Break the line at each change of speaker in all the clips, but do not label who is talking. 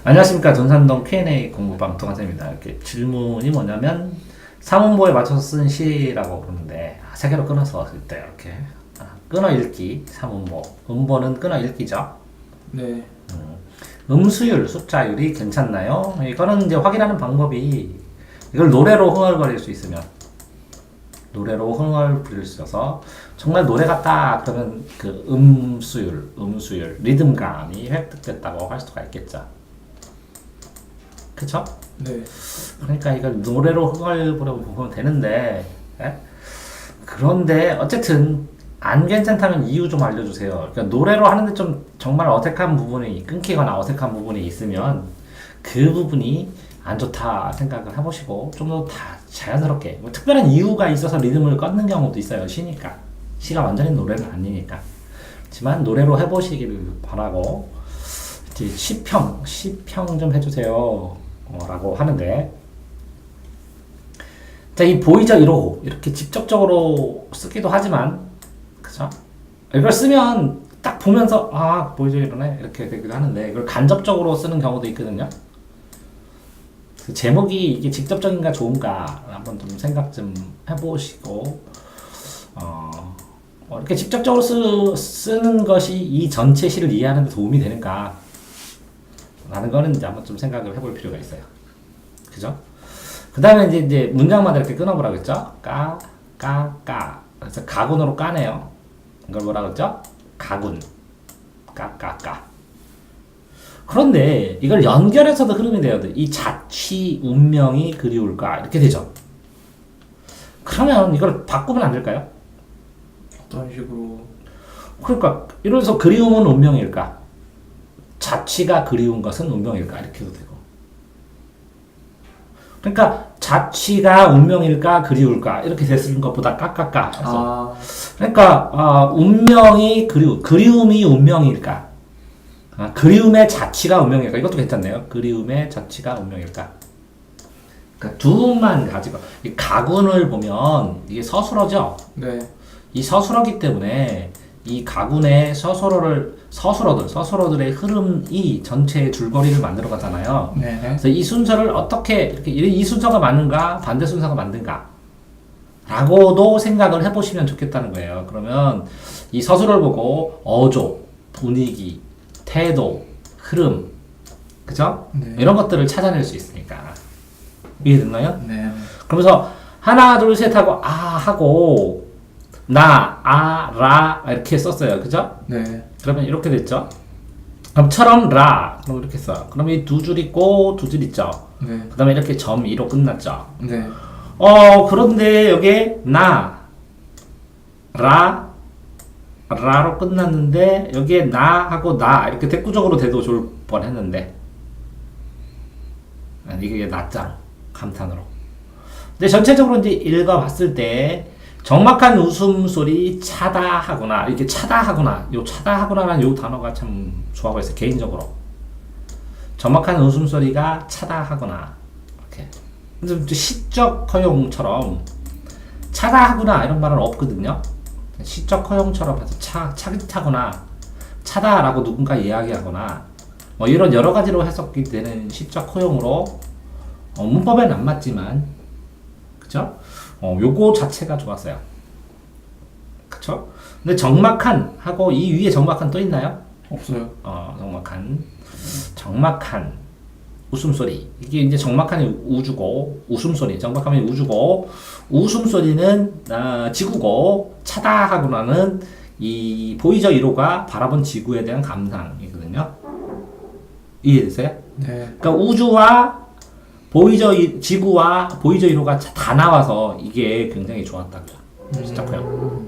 안녕하십니까. 돈산동 Q&A 공부방 동환쌤입니다. 이렇게 질문이 뭐냐면 삼음보에 맞춰서 쓴 시라고 그러는데 세 개로 끊어서 쓸 때 이렇게 끊어 읽기 삼음보, 음보는 끊어 읽기죠.
네.
음수율, 숫자율이 괜찮나요? 이거는 이제 확인하는 방법이 이걸 노래로 흥얼거릴 수 있으면 노래로 흥얼 부릴 수 있어서 정말 노래 같다 그러면 그 음수율, 리듬감이 획득됐다고 할 수가 있겠죠. 그쵸?
네.
그러니까 이걸 노래로 흥얼거려 보면 되는데, 예? 그런데 어쨌든 안 괜찮다면 이유 좀 알려주세요. 그러니까 노래로 하는데 좀 정말 어색한 부분이 끊기거나 어색한 부분이 있으면 그 부분이 안 좋다 생각을 해보시고 좀 더 다 자연스럽게 뭐 특별한 이유가 있어서 리듬을 끊는 경우도 있어요. 시니까 시가 완전히 노래는 아니니까. 하지만 노래로 해보시기를 바라고 이제 시평 좀 해주세요 라고 하는데, 자, 이 보이저 1호 이렇게 직접적으로 쓰기도 하지만 그쵸? 이걸 쓰면 딱 보면서 아 보이저 1호네 이렇게 되기도 하는데 이걸 간접적으로 쓰는 경우도 있거든요. 그 제목이 이게 직접적인가 좋은가 한번 좀 생각 좀 해보시고 이렇게 직접적으로 쓰는 것이 이 전체 시를 이해하는 데 도움이 되는가 라는 거는 이제 한번 좀 생각을 해볼 필요가 있어요. 그죠? 그 다음에 이제 문장마다 이렇게 끊어보라고 했죠? 까. 그래서 가군으로 까네요. 이걸 뭐라고 했죠? 가군. 까. 그런데 이걸 연결해서도 흐름이 돼야 돼. 이 자취 운명이 그리울까? 이렇게 되죠. 그러면 이걸 바꾸면 안 될까요?
어떤 식으로?
그러니까 이래서 그리움은 운명일까? 자취가 그리운 것은 운명일까? 이렇게 해도 되고. 그러니까 자취가 운명일까 그리울까 이렇게 됐을 것보다 까까까 해서 그러니까 운명이 그리움이 운명일까? 그리움의 자취가 운명일까? 이것도 괜찮네요. 그리움의 자취가 운명일까? 그러니까 두만 가지고 이 가군을 보면 이게 서술어죠.
네.
이 서술어기 때문에 이 가군의 서술어들의 흐름이 전체의 줄거리를 만들어 가잖아요.
네.
그래서 이 순서를 어떻게 이렇게 이 순서가 맞는가 반대 순서가 맞는가 라고도 생각을 해보시면 좋겠다는 거예요. 그러면 이 서술을 보고 어조, 분위기, 태도, 흐름, 그죠?
네.
이런 것들을 찾아낼 수 있으니까. 이해됐나요?
네.
그러면서 하나 둘 셋 하고 아 하고 나, 아, 라 이렇게 썼어요. 그죠?
네.
그러면 이렇게 됐죠? 그럼 처럼 라 그럼 이렇게 써. 그럼 이 두 줄 있고 두 줄 있죠?
네.
그 다음에 이렇게 점 2로 끝났죠?
네.
그런데 여기에 나, 라로 끝났는데 여기에 나 하고 나 이렇게 대꾸적으로 돼도 좋을 뻔했는데 이게 낮잖아. 감탄으로. 근데 전체적으로 이제 읽어봤을 때 정막한 웃음소리 차다하거나 이렇게 차다하거나 요 차다하거나라는 요 단어가 참 좋아하고 있어요. 개인적으로 정막한 웃음소리가 차다하거나 이렇게 좀 시적 허용처럼 차다하거나 이런 말은 없거든요. 시적 허용처럼 해서 차근차거나 차다라고 누군가 이야기하거나 뭐 이런 여러 가지로 해석이 되는 시적 허용으로 문법에는 안 맞지만 그쵸? 요거 자체가 좋았어요. 그쵸? 근데 정막한 하고 이 위에 정막한 또 있나요?
없어요.
정막한 웃음소리. 이게 이제 정막한이 우주고 웃음소리. 정막함이 우주고 웃음소리는 지구고 차다하고나는 이 보이저 1호가 바라본 지구에 대한 감상이거든요. 이해되세요?
네.
그러니까 우주와 지구와 보이저 1호가 다 나와서 이게 굉장히 좋았다고요. 시작해요.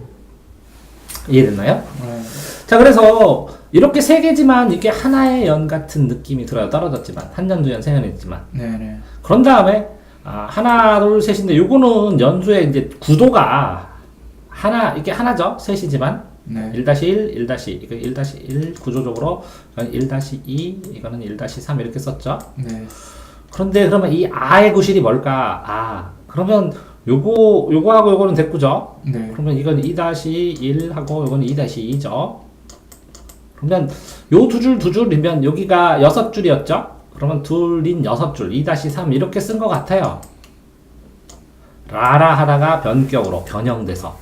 이해됐나요?
네.
자, 그래서 이렇게 세 개지만 이게 하나의 연 같은 느낌이 들어요. 떨어졌지만 한 연, 두 연, 세 연이지만.
네.
그런 다음에 하나, 둘, 셋인데 요거는 연주의 이제 구도가 이게 하나죠. 셋이지만
네.
1-1, 1-2, 이거 1-1 구조적으로 1-2, 이거는 1-3 이렇게 썼죠.
네.
그런데 그러면 이 아의 구실이 뭘까? 그러면 요거하고 요거는 됐구죠?
네.
그러면 이건 2-1하고 요거는 2-2죠? 그러면 요 두 줄이면 여기가 6줄이었죠? 그러면 둘인 6줄 2-3 이렇게 쓴 것 같아요. 라라 하다가 변격으로 변형돼서.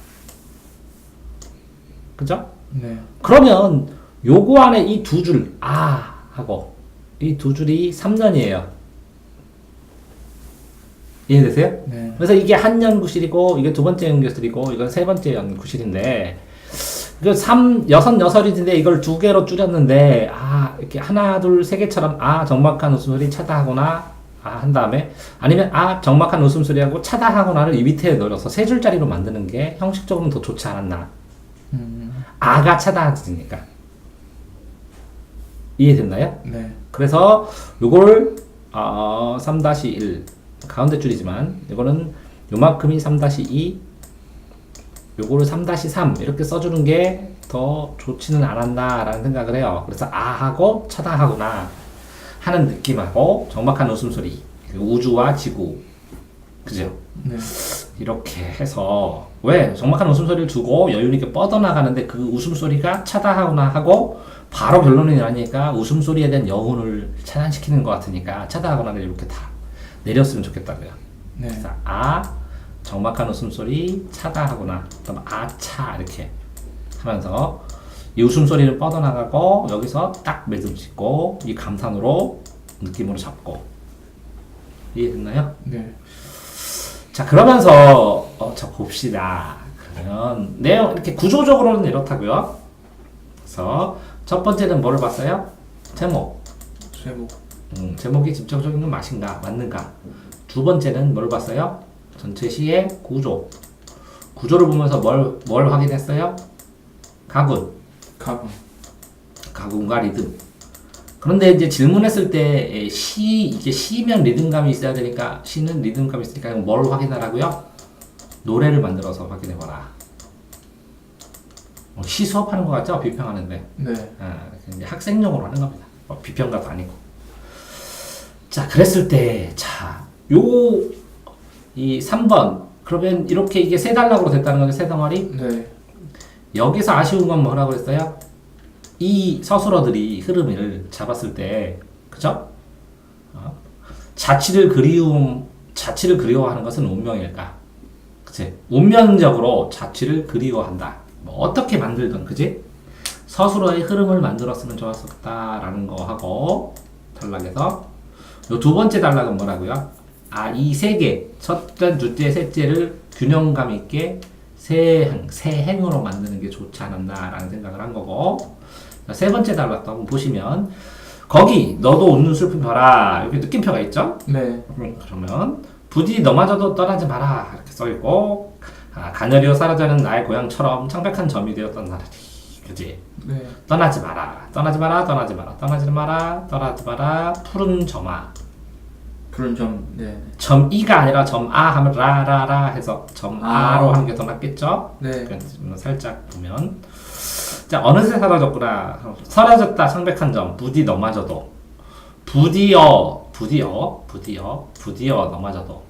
그죠?
네.
그러면 요거 안에 이 두 줄 아 하고 이 두 줄이 3년이에요. 이해되세요?
네.
그래서 이게 한 연구실이고 이게 두 번째 연구실이고 이건 세 번째 연구실인데 이거 6인데 이걸 두 개로 줄였는데 이렇게 하나 둘 세 개처럼 정막한 웃음소리 차다하거나 한 다음에 아니면 정막한 웃음소리하고 차다하거나를 이 밑에 넣어서 세 줄짜리로 만드는 게 형식적으로는 더 좋지 않았나. 아가 차다하니까. 이해됐나요?
네.
그래서 요걸 3-1 가운데 줄이지만 이거는 요만큼이 3-2 요거를 3-3 이렇게 써주는 게 더 좋지는 않았나 라는 생각을 해요. 그래서 하고 차다하구나 하는 느낌하고 정막한 웃음소리 우주와 지구 그죠?
네.
이렇게 해서 왜 정막한 웃음소리를 두고 여유있게 뻗어나가는데 그 웃음소리가 차다하구나 하고 바로 결론이 나니까 웃음소리에 대한 여운을 차단시키는 것 같으니까 차다하구나를 이렇게 다 내렸으면 좋겠다고요.
네.
그래서 정막한 웃음소리 차다하구나 그다음 차 이렇게 하면서 이 웃음소리를 뻗어나가고 여기서 딱 매듭 짓고 이 감탄으로 느낌으로 잡고 이해됐나요?
네.
자 그러면서 자 봅시다. 그러면 내용 이렇게 구조적으로는 이렇다고요. 그래서 첫 번째는 뭐를 봤어요? 제목.
제목.
제목이 직접적인 건 맛인가 맞는가. 두 번째는 뭘 봤어요? 전체 시의 구조. 구조를 보면서 뭘 확인했어요? 가군. 가군과 리듬. 그런데 이제 질문했을 때 이게 시면 리듬감이 있어야 되니까 시는 리듬감이 있으니까 뭘 확인하라고요? 노래를 만들어서 확인해봐라. 시 수업하는 것 같죠? 비평하는데.
네.
이제 학생용으로 하는 겁니다. 비평가도 아니고. 자, 그랬을 때, 이 3번. 그러면 이렇게 이게 세 단락으로 됐다는 거죠, 세 덩어리?
네.
여기서 아쉬운 건 뭐라고 했어요? 이 서술어들이 흐름을 잡았을 때, 그죠? 자취를 그리워하는 것은 운명일까? 그치? 운명적으로 자취를 그리워한다. 뭐 어떻게 만들든, 그지? 서술어의 흐름을 만들었으면 좋았었다라는 거 하고, 단락에서. 요 두 번째 단락은 뭐라고요? 이 세 개, 첫째, 둘째, 셋째를 균형감 있게 세 행으로 만드는 게 좋지 않았나라는 생각을 한 거고, 세 번째 단락도 한번 보시면, 거기, 너도 웃는 슬픔 벼라. 여기 느낌표가 있죠?
네.
그러면, 부디 너마저도 떠나지 마라. 이렇게 써있고, 가녀리로 사라져는 나의 고향처럼 창백한 점이 되었던 나라리. 그지?
네.
떠나지 마라. 떠나지 마라. 떠나지 마라. 떠나지 마라. 떠나지 마라. 푸른 점아.
푸른 점. 네.
점 이가 아니라 점 하면 라라라 해서 점 로 하는 게 더 낫겠죠?
네.
그러니까 살짝 보면 자 어느새 사라졌구나. 사라졌다 창백한 점 부디 너마저도 부디어 너마저도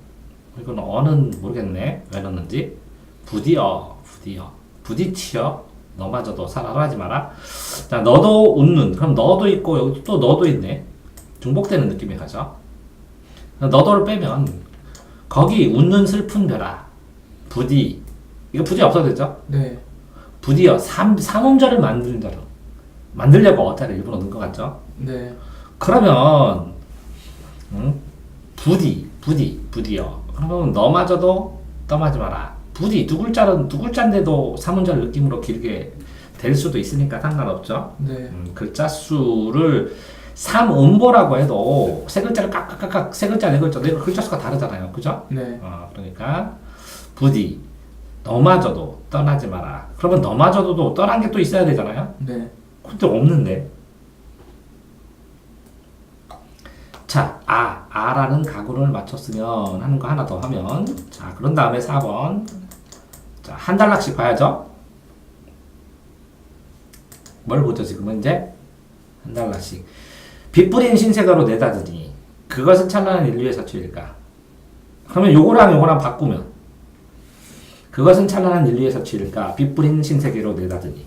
이건 어는 모르겠네 왜 넣는지 부디어 부디치어 너마저도 사라하지 마라. 자 너도 웃는 그럼 너도 있고 여기 또 너도 있네. 중복되는 느낌이 가죠. 너도를 빼면 거기 웃는 슬픈 벼라 부디 이거 부디 없어도 되죠?
네.
부디어 삼음절을 만들려고 어자를 일부러 넣은 것 같죠?
네.
그러면 부디어 그러면 너마저도 떠나지 마라. 부디 두 글자인데도 삼음절 느낌으로 길게 될 수도 있으니까 상관없죠?
네.
글자 수를 3음보라고 해도 세 글자를 깍깍깍깍 세 글자 네 글자 글자 수가 다르잖아요. 그죠?
네.
그러니까 부디 너마저도 떠나지 마라. 그러면 너마저도 떠난 게 또 있어야 되잖아요.
네.
근데 없는데. 자, 아라는 가군을 맞췄으면 하는 거 하나 더 하면 자, 그런 다음에 4번. 자, 한 단락씩 봐야죠. 뭘 보죠, 지금은 이제? 한 단락씩. 빛부린 신세가로 내다드니 그것은 찬란한 인류의 사취일까? 그러면 요거랑 바꾸면 그것은 찬란한 인류의 사취일까? 빛부린 신세계로 내다드니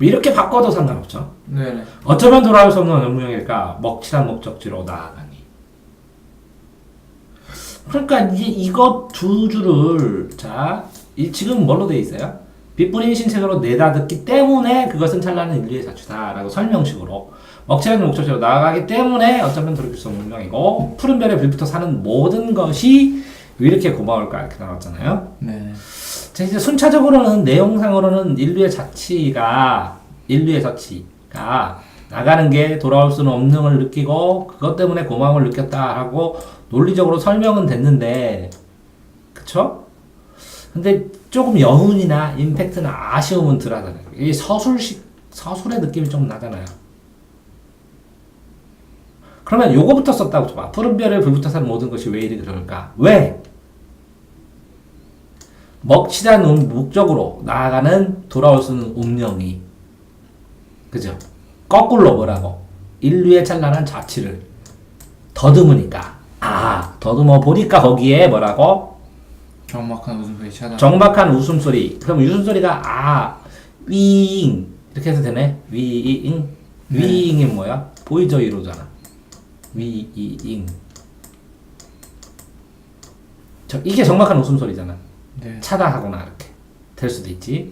이렇게 바꿔도 상관없죠.
네네.
어쩌면 돌아올 수 없는 운명일까? 먹칠한 목적지로 나아가니. 그러니까 이거 두 줄을 지금 뭘로 돼 있어요? 빛분인 신체적으로 내다듣기 때문에 그것은 찬란한 인류의 자취다라고 설명식으로 먹칠한 목적지로 나아가기 때문에 어쩌면 돌이킬 수 없는 운명이고 푸른 별에 불부터 사는 모든 것이 왜 이렇게 고마울까 이렇게 나왔잖아요.
네네.
자, 이제 순차적으로는 내용상으로는 인류의 자치가 나가는 게 돌아올 수는 없는 걸 느끼고 그것 때문에 고마움을 느꼈다라고 논리적으로 설명은 됐는데 그쵸? 근데 조금 여운이나 임팩트나 아쉬움은 덜하잖아요. 이 서술의 느낌이 좀 나잖아요. 그러면 요거부터 썼다고 쳐봐. 푸른 별에 불부터 사는 모든 것이 왜 이리 그럴까? 왜? 먹칠한 목적으로 나아가는 돌아올 수 있는 운명이 그죠? 거꾸로 뭐라고? 인류의 찬란한 자치를 더듬으니까 더듬어 보니까 거기에 뭐라고?
정막한 웃음소리 찾아.
정박한 웃음소리. 그럼 웃음소리가 위잉 이렇게 해서 되네? 위잉
네.
위잉이 뭐야? 보이죠 이로잖아. 위잉 이게 정박한 웃음소리잖아.
네.
차다하거나 이렇게 될 수도 있지.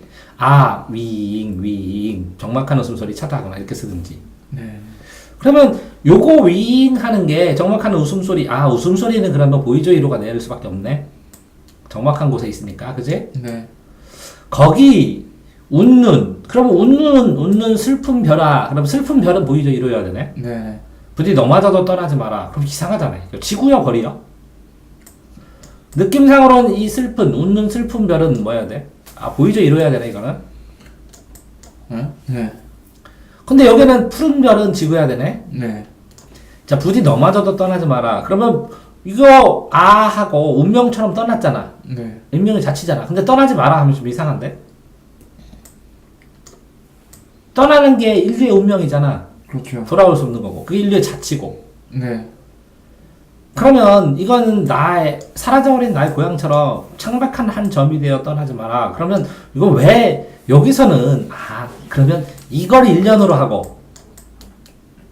위잉 정막한 웃음소리 차다하거나 이렇게 쓰든지.
네.
그러면 요거 위잉 하는 게 정막한 웃음소리. 웃음소리는 그러면 보이죠 이로가 내릴 수밖에 없네. 정막한 곳에 있으니까, 그지?
네.
거기 웃는. 그러면 웃는 슬픈 별아. 그럼 슬픈 별은 보이죠 이로여야 되네.
네.
부디 넘어져도 떠나지 마라. 그럼 이상하잖아요. 지구여 거리요? 느낌상으로는 이 웃는 슬픈 별은 뭐여야 돼? 보이죠 이로여야 되네 이거는.
네.
근데 여기는 푸른 별은 지구여야 되네.
네.
자, 부디 넘어져도 떠나지 마라. 그러면 이거 하고 운명처럼 떠났잖아.
네.
운명의 자치잖아. 근데 떠나지 마라 하면 좀 이상한데? 떠나는 게 인류의 운명이잖아.
그렇죠.
돌아올 수 없는 거고. 그게 인류의 자치고.
네.
그러면 이거는 사라져버린 나의 고향처럼 창백한 한 점이 되어 떠나지 마라. 그러면 이거 왜 여기서는 그러면 이걸 1년으로 하고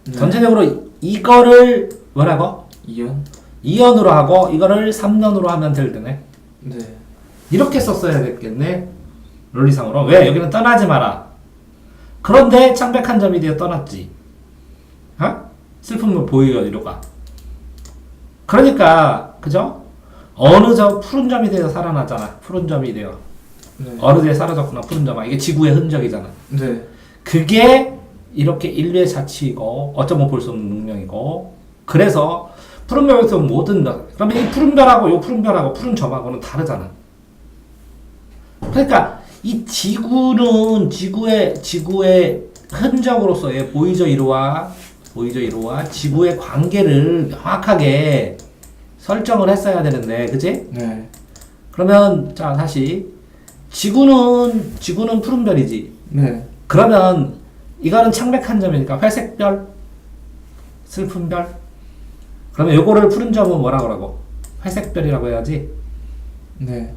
네.
전체적으로 이거를 뭐라고?
2연?
2년으로 하고 이거를 3년으로 하면 될 테네.
네.
이렇게 썼어야 됐겠네. 논리상으로. 왜? 여기는 떠나지 마라. 그런데 창백한 점이 되어 떠났지. 슬픔을 보이려 이로가. 그러니까 그죠? 어느 푸른 점이 되어 살아나잖아. 푸른 점이 되어.
네.
어느 데 사라졌구나. 푸른 점아. 이게 지구의 흔적이잖아.
네.
그게 이렇게 인류의 자치이고 어쩌면 볼 수 없는 능력이고 그래서 푸른 별에서 모든 그러면 이 푸른 별하고 요 푸른 별하고 푸른 점하고는 다르잖아. 그러니까 이 지구는 지구의 흔적으로서의 보이죠 이루와 지구의 관계를 명확하게 설정을 했어야 되는데, 그치?
네.
그러면 자 다시 지구는 푸른 별이지.
네.
그러면 이거는 창백한 점이니까 회색 별, 슬픈 별. 그러면 요거를 푸른 점은 뭐라 그러고? 회색 별이라고 해야지.
네.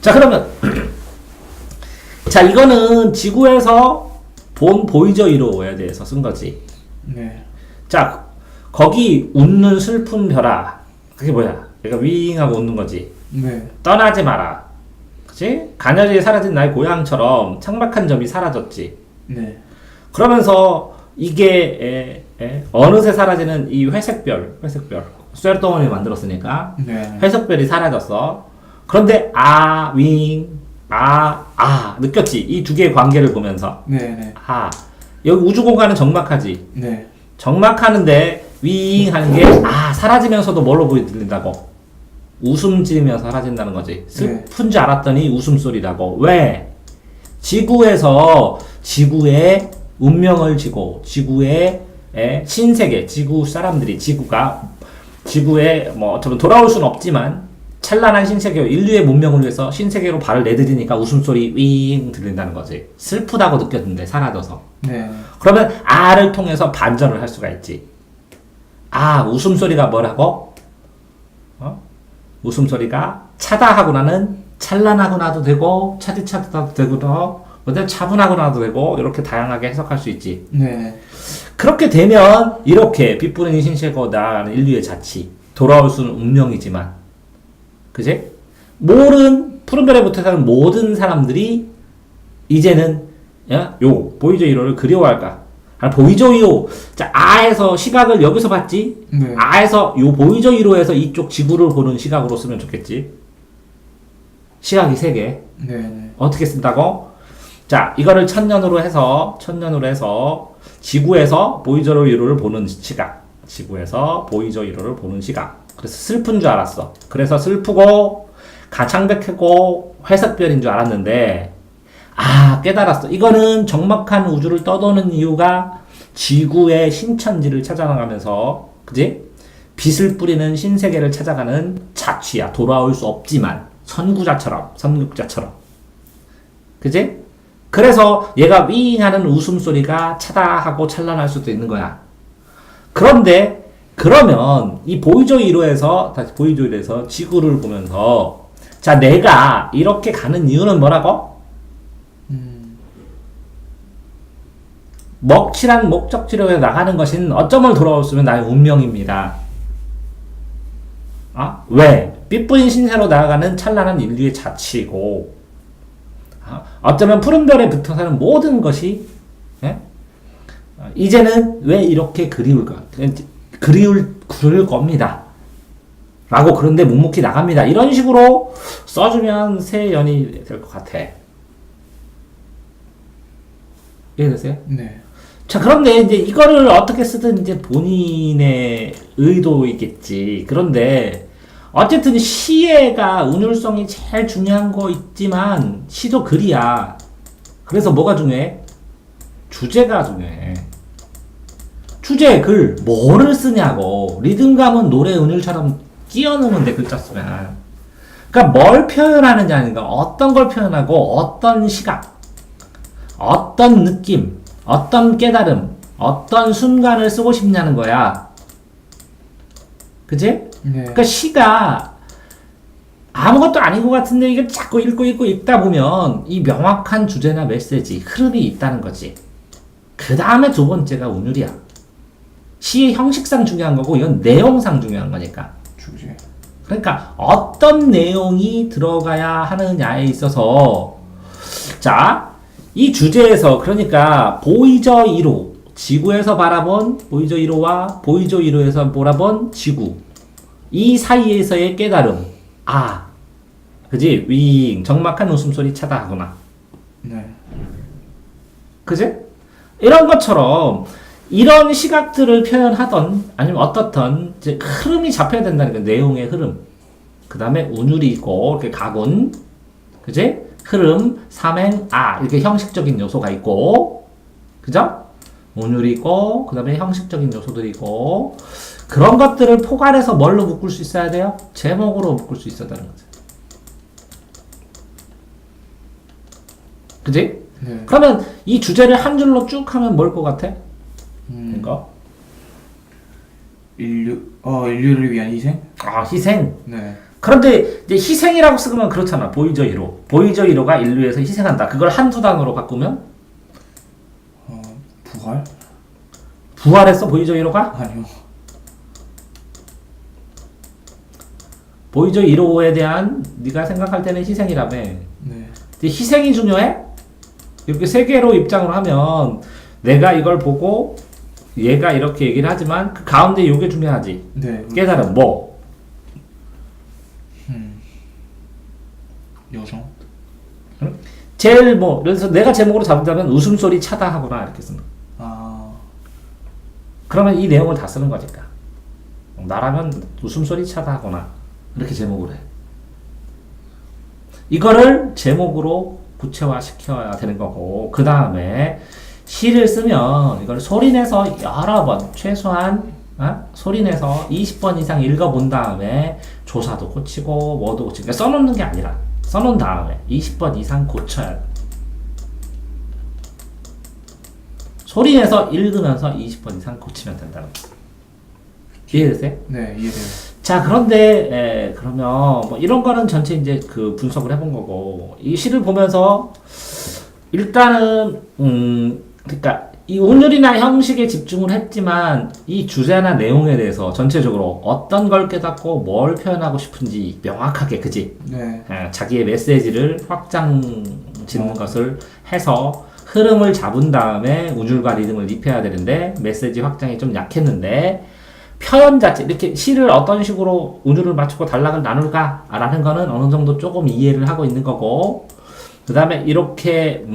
자 그러면 자 이거는 지구에서 본 보이저 이로에 대해서 쓴 거지.
네.
자 거기 웃는 슬픈 별아. 그게 뭐야? 얘가 윙하고 웃는 거지.
네.
떠나지 마라. 그치? 가녀리에 사라진 나의 고향처럼 창백한 점이 사라졌지.
네.
그러면서 이게 어느새 사라지는 이 회색별 쇠덩어리 만들었으니까
네.
회색별이 사라졌어. 그런데 느꼈지. 이 두 개의 관계를 보면서
네. 네.
여기 우주 공간은 적막하지.
네.
적막하는데 윙 하는 게 사라지면서도 뭘로 들린다고? 웃음 지으면서 사라진다는 거지. 슬픈 줄 알았더니 웃음소리라고. 왜? 지구에서 지구의 운명을 지고 지구의 신세계, 지구 사람들이 지구에 뭐 어쩌면 돌아올 수는 없지만 찬란한 신세계, 인류의 문명을 위해서 신세계로 발을 내디디니까 웃음소리 윙 들린다는 거지. 슬프다고 느꼈는데 사라져서.
네.
그러면 를 통해서 반전을 할 수가 있지. 웃음소리가 뭐라고? 웃음소리가 차다하고 나는 찬란하고 나도 되고 차디차다도 되고 근데 차분하거나도 되고 이렇게 다양하게 해석할 수 있지.
네.
그렇게 되면 이렇게 빛부른이 신세고 나아가는 인류의 자치 돌아올 수는 운명이지만 그지? 모든 푸른별에 붙어 사는 모든 사람들이 이제는 요 보이저 1호를 그리워할까? 보이저 1호 자 아에서 시각을 여기서 봤지?
네.
아에서 요 보이저 1호에서 이쪽 지구를 보는 시각으로 쓰면 좋겠지? 시각이 3개
네. 네.
어떻게 쓴다고? 자, 이거를 천년으로 해서 지구에서 보이저 1호를 보는 시각. 지구에서 보이저 1호를 보는 시각. 그래서 슬픈 줄 알았어. 그래서 슬프고 가창백하고 회색별인 줄 알았는데 깨달았어. 이거는 적막한 우주를 떠도는 이유가 지구의 신천지를 찾아나가면서 그지? 빛을 뿌리는 신세계를 찾아가는 자취야. 돌아올 수 없지만 선국자처럼 그지? 그래서 얘가 윙 하는 웃음소리가 차다하고 찬란할 수도 있는 거야. 그런데 그러면 이 보이저 1호에서 다시 보이저 1호에서 지구를 보면서 자 내가 이렇게 가는 이유는 뭐라고? 먹칠한 목적지로에 나가는 것은 어쩌면 돌아왔으면 나의 운명입니다. 왜? 빛부린 신세로 나아가는 찬란한 인류의 자치이고 어쩌면 푸른별에 붙어 사는 모든 것이 이제는 왜 이렇게 그리울까? 그리울 겁니다. 라고 그런데 묵묵히 나갑니다. 이런 식으로 써주면 새 연이 될 것 같아. 이해되세요?
네.
자, 그런데 이제 이거를 어떻게 쓰든 이제 본인의 의도이겠지. 그런데 어쨌든 시가 운율성이 제일 중요한 거 있지만 시도 글이야. 그래서 뭐가 중요해? 주제가 중요해. 주제, 글, 뭐를 쓰냐고. 리듬감은 노래 운율처럼 끼워 넣으면 돼, 글자 쓰면. 그러니까 뭘 표현하느냐, 아닌가. 어떤 걸 표현하고, 어떤 시각, 어떤 느낌, 어떤 깨달음, 어떤 순간을 쓰고 싶냐는 거야. 그치?
네.
그러니까 시가 아무것도 아닌 것 같은데 이게 자꾸 읽고 읽다 보면 이 명확한 주제나 메시지, 흐름이 있다는 거지. 그 다음에 두 번째가 운율이야. 시의 형식상 중요한 거고 이건 내용상 중요한 거니까.
주제.
그러니까 어떤 내용이 들어가야 하느냐에 있어서 자, 이 주제에서 그러니까 보이저 1호 지구에서 바라본 보이저 1호와 보이저 1호에서 바라본 지구 이 사이에서의 깨달음 그지? 윙 적막한 웃음소리 차다하구나.
네.
그지? 이런 것처럼 이런 시각들을 표현하던 아니면 어떻던 이제 흐름이 잡혀야 된다는 거 내용의 흐름. 그 다음에 운율이 있고 이렇게 가군, 그지? 흐름, 삼행, 이렇게 형식적인 요소가 있고, 그죠? 운율이 있고 그 다음에 형식적인 요소들이 있고 그런 것들을 포괄해서 뭘로 묶을 수 있어야 돼요? 제목으로 묶을 수 있어야 되는 거죠. 그지?
네.
그러면 이 주제를 한 줄로 쭉 하면 뭘 것 같아? 이거?
인류를 위한 희생?
희생.
네.
그런데 이제 희생이라고 쓰면 그렇잖아. 보이저 1호. 보이저 1호가 인류에서 희생한다. 그걸 한두 단어로 바꾸면?
부활?
부활했어? 보이저 1호가?
아니요.
보이저 1호에 대한 네가 생각할 때는 희생이라며.
네.
근데 희생이 중요해? 이렇게 세 개로 입장을 하면 내가 이걸 보고 얘가 이렇게 얘기를 하지만 그 가운데 요게 중요하지.
네.
깨달음 뭐?
여성?
제일 뭐 그래서 내가 제목으로 잡자면 웃음소리 차다하구나 이렇게 쓰는 거야. 그러면 이 내용을 다 쓰는 거니까. 나라면 웃음소리 차다하구나 이렇게 제목으로 해. 이거를 제목으로 구체화 시켜야 되는 거고 그 다음에 시를 쓰면 이걸 소리내서 여러 번 최소한 소리내서 20번 이상 읽어본 다음에 조사도 고치고 뭐도 고치고 그러니까 써놓는 게 아니라 써놓은 다음에 20번 이상 고쳐야 돼. 소리내서 읽으면서 20번 이상 고치면 된다는 거. 이해되세요?
네, 이해돼요.
자, 그런데 그러면 뭐 이런 거는 전체 이제 그 분석을 해본 거고 이 시를 보면서 일단은 그러니까 이 운율이나 형식에 집중을 했지만 이 주제나 내용에 대해서 전체적으로 어떤 걸 깨닫고 뭘 표현하고 싶은지 명확하게 그지?
네.
자기의 메시지를 확장 짓는 것을 해서 흐름을 잡은 다음에 운율과 리듬을 입혀야 되는데 메시지 확장이 좀 약했는데 표현 자체 이렇게 시를 어떤 식으로 운율을 맞추고 단락을 나눌까라는 거는 어느 정도 조금 이해를 하고 있는 거고 그 다음에 이렇게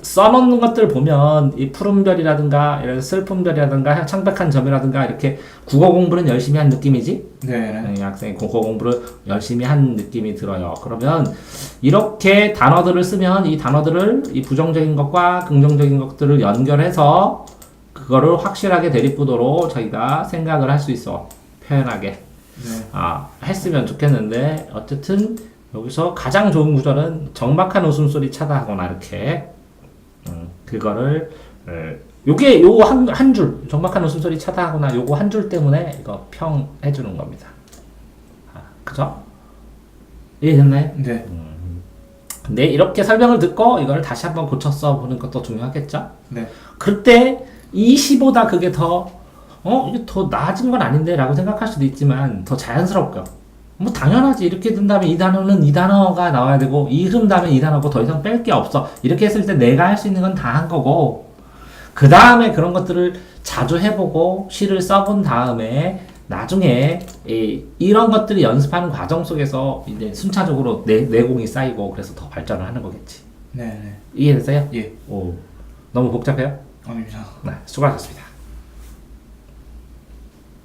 써놓는 것들 보면 이 푸른별이라든가 이런 슬픔별이라든가 창백한 점이라든가 이렇게 국어 공부는 열심히 한 느낌이지?
네.
이 학생이 국어 공부를 열심히 한 느낌이 들어요. 그러면 이렇게 단어들을 쓰면 이 단어들을 이 부정적인 것과 긍정적인 것들을 연결해서 그거를 확실하게 대립구도로 자기가 생각을 할 수 있어. 표현하게.
네.
했으면 좋겠는데 어쨌든 여기서 가장 좋은 구절은 정막한 웃음소리 차다하거나 이렇게 그거를 요게 요 한 줄 정막한 웃음소리 차다하거나 요거 한 줄 때문에 이거 평 해주는 겁니다. 그죠? 이해됐나요?
네.
근데 이렇게 설명을 듣고 이걸 다시 한번 고쳐 써보는 것도 중요하겠죠?
네.
그때 이 시보다 그게 더 이게 더 나아진 건 아닌데 라고 생각할 수도 있지만 더 자연스럽고 뭐 당연하지 이렇게 든다면 이 단어는 이 단어가 나와야 되고 이 흐름 다음에 이 단어고 더 이상 뺄 게 없어 이렇게 했을 때 내가 할 수 있는 건 다 한 거고 그 다음에 그런 것들을 자주 해보고 시를 써본 다음에 나중에 이런 것들이 연습하는 과정 속에서 이제 순차적으로 내공이 쌓이고 그래서 더 발전을 하는 거겠지.
네. 네.
이해됐어요?
예.
오, 너무 복잡해요?
아닙니다.
네, 수고하셨습니다.